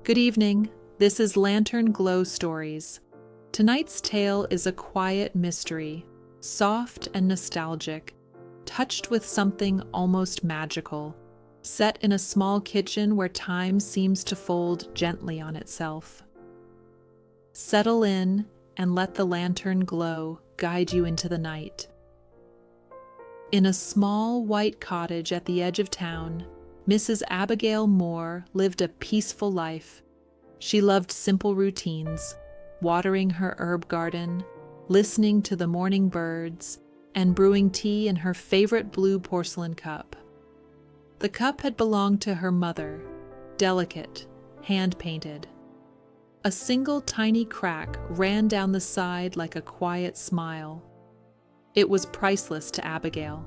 Good evening. This is Lantern Glow Stories. Tonight's tale is a quiet mystery, soft and nostalgic, touched with something almost magical, set in a small kitchen where time seems to fold gently on itself. Settle in and let the lantern glow guide you into the night. In a small white cottage at the edge of town, Mrs. Abigail Moore lived a peaceful life. She loved simple routines, watering her herb garden, listening to the morning birds, and brewing tea in her favorite blue porcelain cup. The cup had belonged to her mother, delicate, hand-painted. A single tiny crack ran down the side like a quiet smile. It was priceless to Abigail.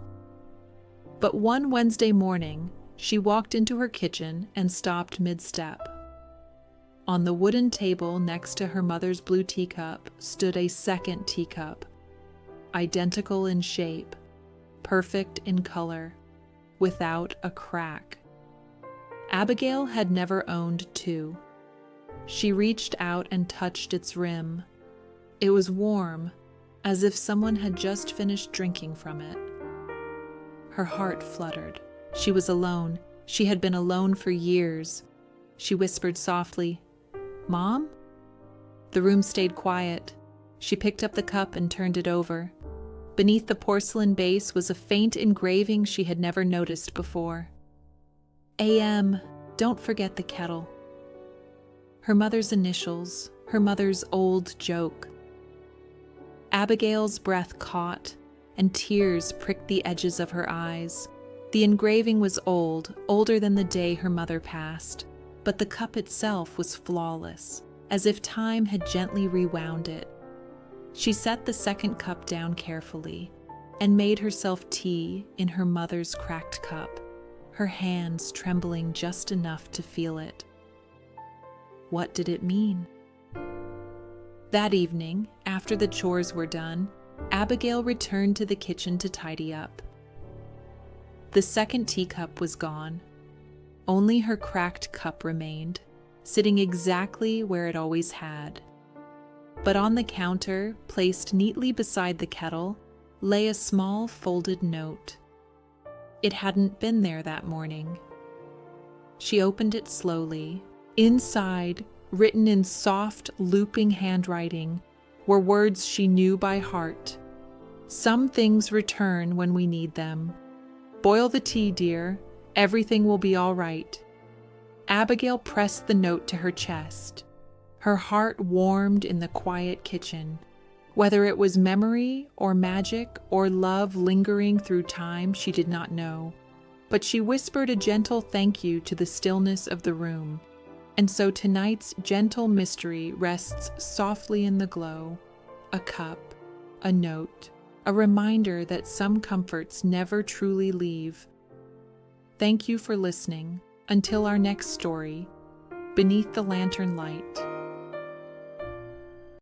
But one Wednesday morning, she walked into her kitchen and stopped mid-step. On the wooden table next to her mother's blue teacup stood a second teacup, identical in shape, perfect in color, without a crack. Abigail had never owned two. She reached out and touched its rim. It was warm, as if someone had just finished drinking from it. Her heart fluttered. She was alone. She had been alone for years. She whispered softly, "Mom?" The room stayed quiet. She picked up the cup and turned it over. Beneath the porcelain base was a faint engraving she had never noticed before. "A.M. Don't forget the kettle." Her mother's initials, her mother's old joke. Abigail's breath caught, and tears pricked the edges of her eyes. The engraving was old, older than the day her mother passed, but the cup itself was flawless, as if time had gently rewound it. She set the second cup down carefully and made herself tea in her mother's cracked cup, her hands trembling just enough to feel it. What did it mean? That evening, after the chores were done, Abigail returned to the kitchen to tidy up. The second teacup was gone. Only her cracked cup remained, sitting exactly where it always had. But on the counter, placed neatly beside the kettle, lay a small folded note. It hadn't been there that morning. She opened it slowly. Inside, written in soft, looping handwriting, were words she knew by heart. "Some things return when we need them. Boil the tea, dear. Everything will be all right." Abigail pressed the note to her chest. Her heart warmed in the quiet kitchen. Whether it was memory or magic or love lingering through time, she did not know. But she whispered a gentle thank you to the stillness of the room. And so tonight's gentle mystery rests softly in the glow. A cup, a note, a reminder that some comforts never truly leave. Thank you for listening. Until our next story, Beneath the Lantern Light.